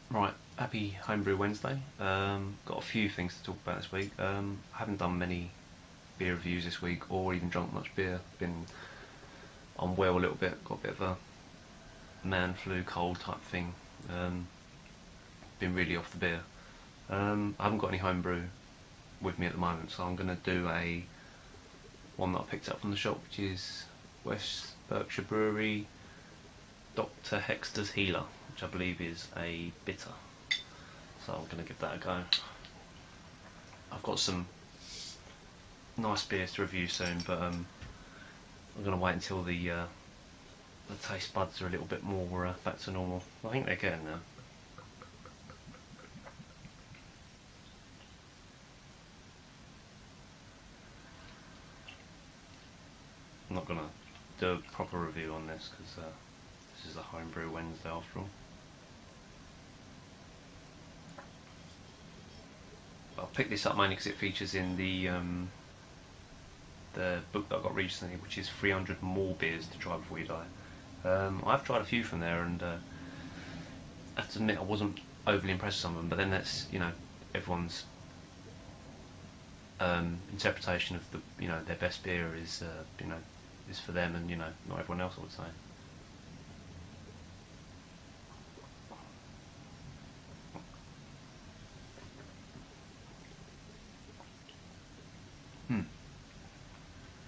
Right, happy Homebrew Wednesday. Got a few things to talk about this week. I haven't done many beer reviews this week or even drunk much beer. Been unwell a little bit, got a bit of a man flu cold type thing. Been really off the beer. I haven't got any homebrew with me at the moment, so I'm going to do a one that I picked up from the shop, which is West Berkshire Brewery Dr. Hexter's Healer, which I believe is a bitter. So I'm going to give that a go. I've got some nice beers to review soon, but I'm going to wait until the taste buds are a little bit more back to normal. I think they're getting there. I'm not going to do a proper review on this because this is a homebrew Wednesday after all. I picked this up mainly because it features in the book that I got recently, which is 300 More Beers to Try Before You Die. I've tried a few from there, and I have to admit I wasn't overly impressed with some of them. But then that's everyone's interpretation of their best beer is is for them, and not everyone else, I would say.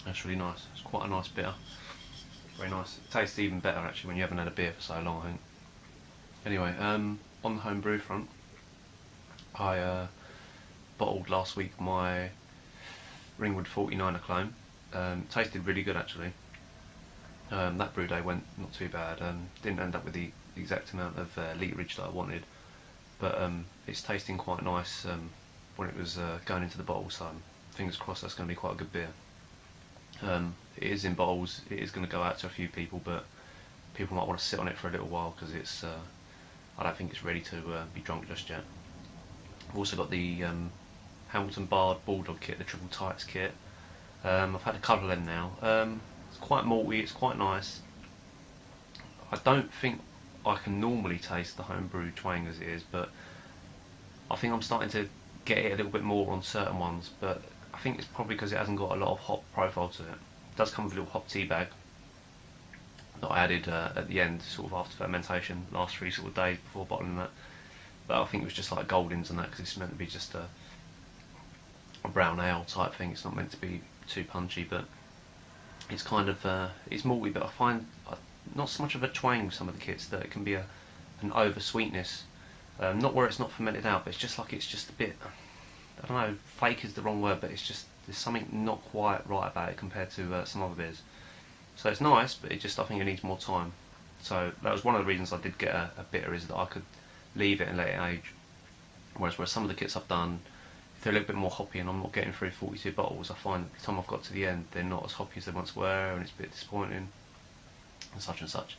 That's really nice. It's quite a nice beer. Very nice. It tastes even better actually when you haven't had a beer for so long, I think. Anyway, on the home brew front, I bottled last week my Ringwood 49er clone. Tasted really good actually. That brew day went not too bad. Didn't end up with the exact amount of literage that I wanted, but it's tasting quite nice when it was going into the bottle, so fingers crossed that's going to be quite a good beer. It is in bottles, it is going to go out to a few people, but people might want to sit on it for a little while because it's I don't think it's ready to be drunk just yet. I've also got the Hamilton Bard Bulldog kit, the Triple Tights kit. I've had a couple of them now. It's quite malty, it's quite nice. I don't think I can normally taste the homebrew twang as it is, but I think I'm starting to get it a little bit more on certain ones, but I think it's probably because it hasn't got a lot of hop profile to it. It does come with a little hop tea bag that I added at the end, sort of after fermentation, last 3 sort of days before bottling that. But I think it was just like Goldings and that, because it's meant to be just a brown ale type thing. It's not meant to be too punchy, but it's kind of it's malty. But I find not so much of a twang with some of the kits, that it can be an over sweetness. Not where it's not fermented out, but it's just like it's just a bit. I don't know, fake is the wrong word, but it's just there's something not quite right about it compared to some other beers. So it's nice, but I think it needs more time. So that was one of the reasons I did get a bitter, is that I could leave it and let it age. Whereas some of the kits I've done, if they're a little bit more hoppy and I'm not getting through 42 bottles, I find by the time I've got to the end, they're not as hoppy as they once were, and it's a bit disappointing, and such and such.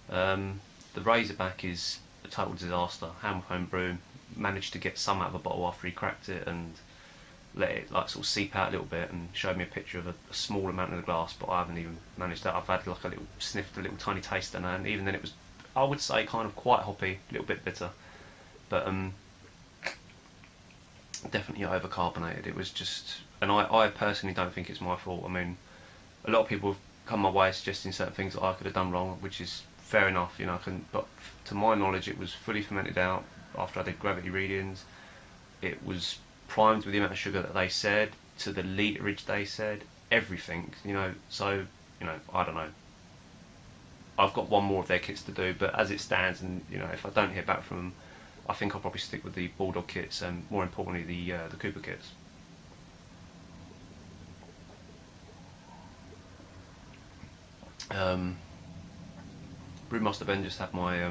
The Razorback is a total disaster. Ham home brew, managed to get some out of a bottle after he cracked it and let it like sort of seep out a little bit, and showed me a picture of a small amount in the glass, but I haven't even managed that. I've had like a little sniffed, a little tiny taste, and even then it was, I would say, kind of quite hoppy, a little bit bitter, but definitely overcarbonated. It was just, and I personally don't think it's my fault. I mean, a lot of people have come my way suggesting certain things that I could have done wrong, which is fair enough, but to my knowledge it was fully fermented out after I did gravity readings. It was primed with the amount of sugar that they said, to the literage they said, everything, so, I don't know. I've got one more of their kits to do, but as it stands, and if I don't hear back from them, I think I'll probably stick with the Bulldog kits, and more importantly the Cooper kits. Brewmaster Ben just had my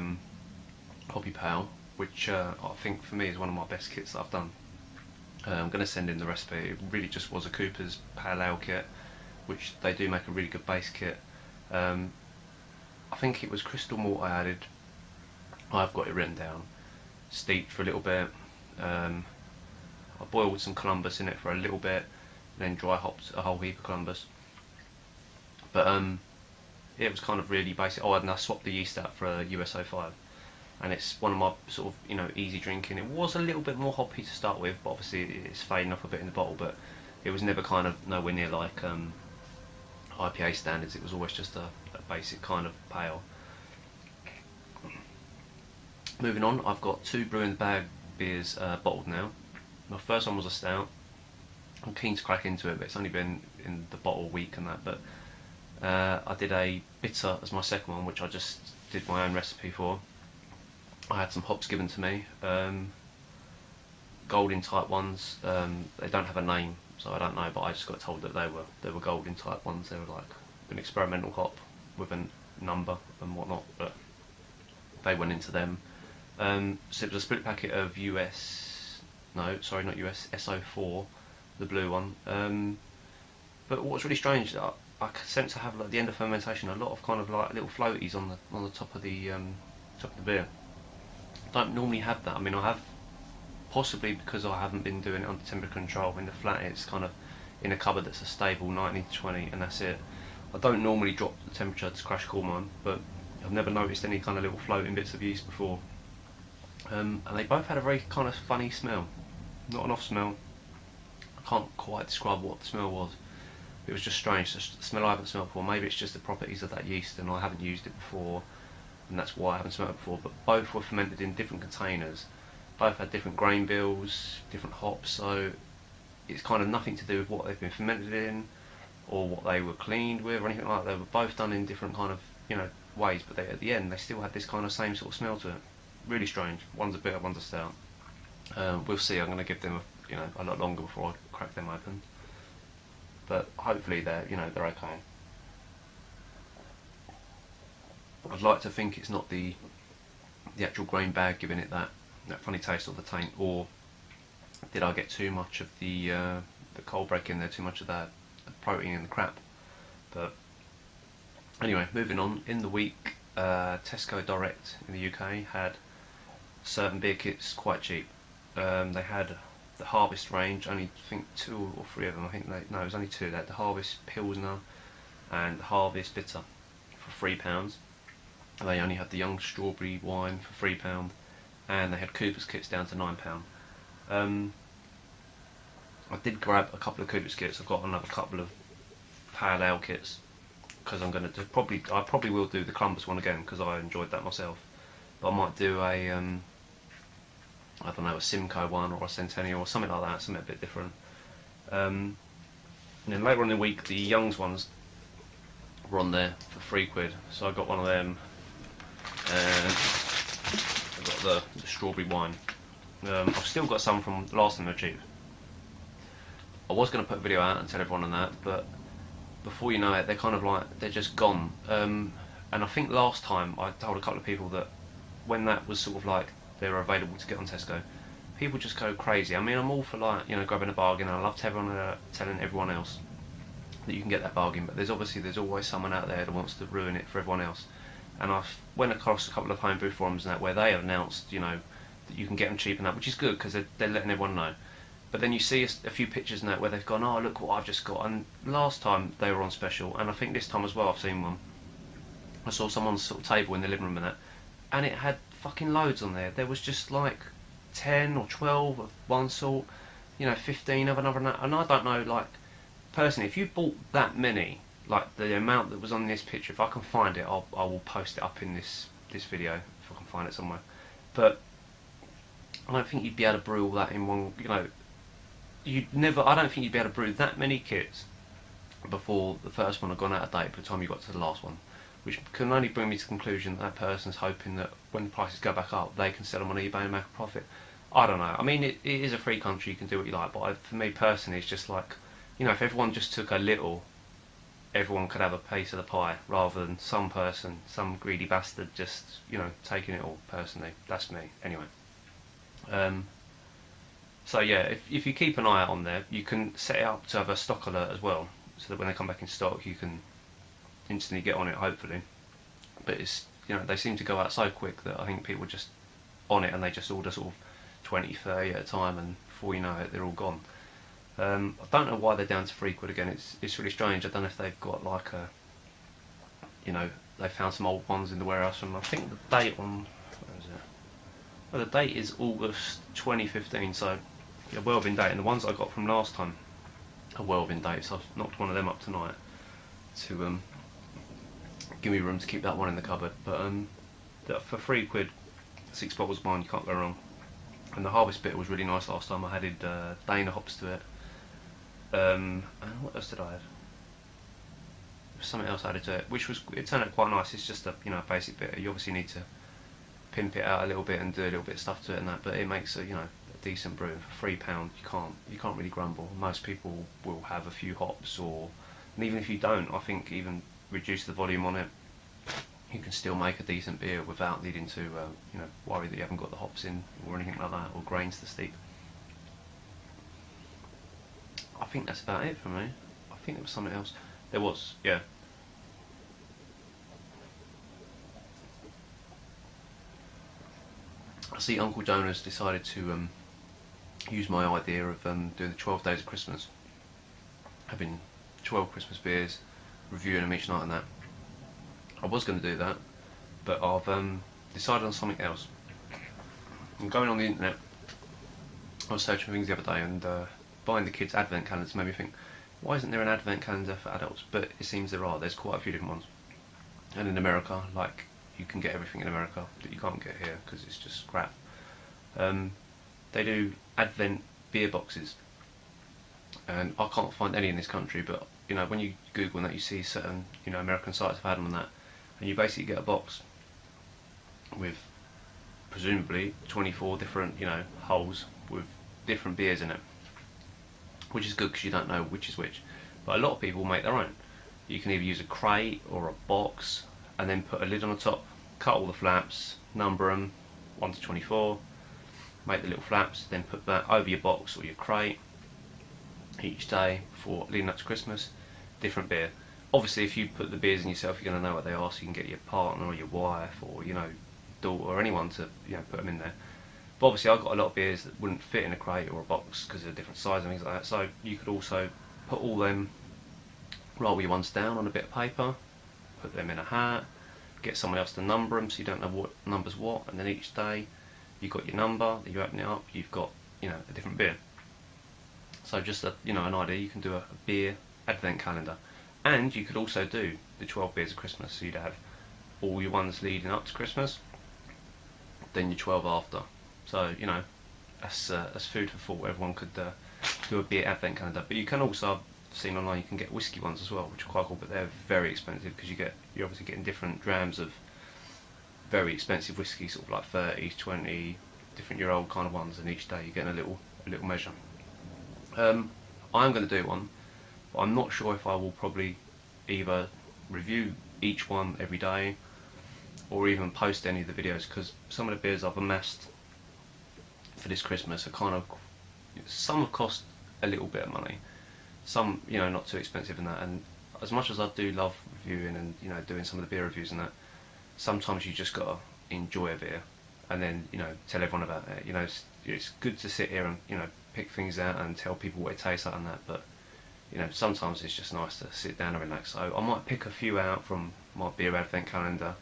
Hoppy Pale, which I think for me is one of my best kits that I've done. I'm going to send in the recipe. It really just was a Cooper's Pale Ale kit, which they do make a really good base kit. I think it was crystal malt I added. I've got it written down. Steeped for a little bit. I boiled some Columbus in it for a little bit, then dry hopped a whole heap of Columbus. But it was kind of really basic. Oh, and I swapped the yeast out for a USO5. and it's one of my sort of, you know, easy drinking. It was a little bit more hoppy to start with, but obviously it's fading off a bit in the bottle, but it was never kind of nowhere near like IPA standards. It was always just a basic kind of pale. Moving on, I've got 2 Brew in the Bag beers bottled now. My first one was a stout. I'm keen to crack into it, but it's only been in the bottle a week and that. But I did a bitter as my second one, which I just did my own recipe for. I had some hops given to me, golden type ones. They don't have a name, so I don't know, but I just got told that they were golden type ones. They were like an experimental hop with a number and whatnot, but they went into them. So it was a split packet of SO4, the blue one. But what's really strange, that I sense to have like, at the end of fermentation, a lot of kind of like little floaties on the top of the beer. Don't normally have that. I mean, I have, possibly because I haven't been doing it under temperature control. In the flat, it's kind of in a cupboard that's a stable 19 to 20, and that's it. I don't normally drop the temperature to crash cool mine, but I've never noticed any kind of little floating bits of yeast before. And they both had a very kind of funny smell, not an off smell. I can't quite describe what the smell was. It was just strange, the smell I haven't smelled before. Maybe it's just the properties of that yeast and I haven't used it before, and that's why I haven't smelled it before. But both were fermented in different containers, both had different grain bills, different hops, so it's kind of nothing to do with what they've been fermented in or what they were cleaned with or anything like that. They were both done in different kind of, you know, ways, but at the end they still had this kind of same sort of smell to it. Really strange. One's a bitter, one's a stout. We'll see. I'm going to give them a lot longer before I crack them open, but hopefully they're okay. I'd like to think it's not the actual grain bag giving it that funny taste or the taint, or did I get too much of the cold break in there, too much of that protein in the crap. But anyway, moving on. In the week, Tesco Direct in the UK had certain beer kits quite cheap. They had the Harvest range, only I think 2 or 3 of them. It was only 2. They had the Harvest Pilsner and the Harvest Bitter for £3. They only had the Young Strawberry wine for £3, and they had Cooper's kits down to £9. I did grab a couple of Cooper's kits. I've got another couple of Pale Ale kits because I'm going to I probably will do the Columbus one again because I enjoyed that myself. But I might do a I don't know, a Simcoe one or a Centennial or something like that, something a bit different. And then later on in the week, the Young's ones were on there for £3, so I got one of them, and I got the strawberry wine. I've still got some from last time they were cheap. I was going to put a video out and tell everyone on that, but before you know it, they're kind of like, they're just gone. And I think last time I told a couple of people that when that was sort of like they were available to get on Tesco, people just go crazy. I mean, I'm all for like, grabbing a bargain, and I love telling everyone else that you can get that bargain, but there's always someone out there that wants to ruin it for everyone else. And I went across a couple of homebrew forums and that where they have announced, that you can get them cheap and that, which is good because they're letting everyone know. But then you see a few pictures and that where they've gone, oh look what I've just got, and last time they were on special, and I think this time as well I've seen one. I saw someone's sort of table in the living room and that, and it had fucking loads on there. There was just like 10 or 12 of one sort, 15 of another, and I don't know, like, personally, if you bought that many, like the amount that was on this picture, if I can find it, I will post it up in this video, if I can find it somewhere. But I don't think you'd be able to brew all that in one, I don't think you'd be able to brew that many kits before the first one had gone out of date by the time you got to the last one. Which can only bring me to the conclusion that person's hoping that when the prices go back up, they can sell them on eBay and make a profit. I don't know. I mean, it is a free country, you can do what you like, but for me personally, it's just like, if everyone just took a little, everyone could have a piece of the pie, rather than some person, some greedy bastard, just, taking it all, personally. That's me, anyway. So yeah, if you keep an eye out on there, you can set it up to have a stock alert as well, so that when they come back in stock, you can instantly get on it, hopefully. But it's, they seem to go out so quick that I think people are just on it and they just order sort of 20, 30 at a time, and before you know it, they're all gone. I don't know why they're down to £3 again. It's really strange. I don't know if they've got like a, they found some old ones in the warehouse, and I think the date on, where is it? Well, the date is August 2015, so yeah, well within date. And the ones I got from last time are well within date, so I've knocked one of them up tonight to give me room to keep that one in the cupboard. But for £3, 6 bottles of wine, you can't go wrong. And the harvest bitter was really nice last time. I added Dana hops to it. And what else did I add? There was something else added to it, which it turned out quite nice. It's just a basic bitter. You obviously need to pimp it out a little bit and do a little bit of stuff to it and that, but it makes a a decent brew. For £3, you can't really grumble. Most people will have a few hops, and even if you don't, I think even reduce the volume on it, you can still make a decent beer without needing to worry that you haven't got the hops in or anything like that, or grains to steep. I think that's about it for me. I think there was something else. There was, yeah. I see Uncle Jonas decided to use my idea of doing the 12 days of Christmas, having 12 Christmas beers, reviewing them each night and that. I was going to do that, but I've decided on something else. I'm going on the internet. I was searching for things the other day, and buying the kids' advent calendars made me think, why isn't there an advent calendar for adults? But it seems there are. There's quite a few different ones. And in America, like, you can get everything in America that you can't get here because it's just crap. They do advent beer boxes, and I can't find any in this country, but when you Google that, you see certain American sites have had them on that, and you basically get a box with presumably 24 different holes with different beers in it, which is good because you don't know which is which. But a lot of people make their own. You can either use a crate or a box and then put a lid on the top, cut all the flaps, number them 1 to 24, make the little flaps, then put that over your box or your crate each day before leading up to Christmas. Different beer. Obviously, if you put the beers in yourself, you're going to know what they are, so you can get your partner or your wife or daughter or anyone to put them in there. But obviously, I've got a lot of beers that wouldn't fit in a crate or a box because they're different sizes and things like that. So you could also put all them, roll your ones down on a bit of paper, put them in a hat, get someone else to number them so you don't know what number's what, and then each day you've got your number, then you open it up, you've got a different beer. So just an idea, you can do a beer advent calendar. And you could also do the 12 beers of Christmas, so you'd have all your ones leading up to Christmas, then your 12 after. So that's food for thought. Everyone could do a beer advent calendar. But you can also, I've seen online, you can get whiskey ones as well, which are quite cool, but they're very expensive because you're obviously getting different drams of very expensive whiskey, sort of like 30s, 20, different year old kind of ones, and each day you're getting a little measure. I'm going to do one, but I'm not sure if I will probably either review each one every day or even post any of the videos, because some of the beers I've amassed for this Christmas are some have cost a little bit of money, some not too expensive in that. And as much as I do love reviewing and doing some of the beer reviews and that, sometimes you just gotta enjoy a beer and then tell everyone about it. It's good to sit here and pick things out and tell people what it tastes like and that, but sometimes it's just nice to sit down and relax. So I might pick a few out from my beer advent calendar,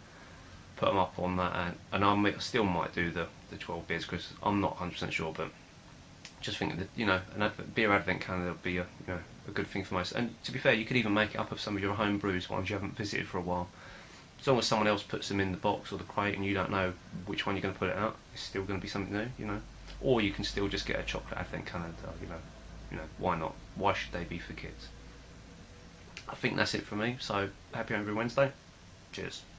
put them up on that, and I still might do the 12 beers because I'm not 100% sure, but just think that an beer advent calendar would be a good thing for most. And to be fair, you could even make it up of some of your home brews, ones you haven't visited for a while. As long as someone else puts them in the box or the crate and you don't know which one you're going to put it out, it's still going to be something new, Or you can still just get a chocolate advent calendar, why not? Why should they be for kids? I think that's it for me, so happy Homebrew Wednesday. Cheers.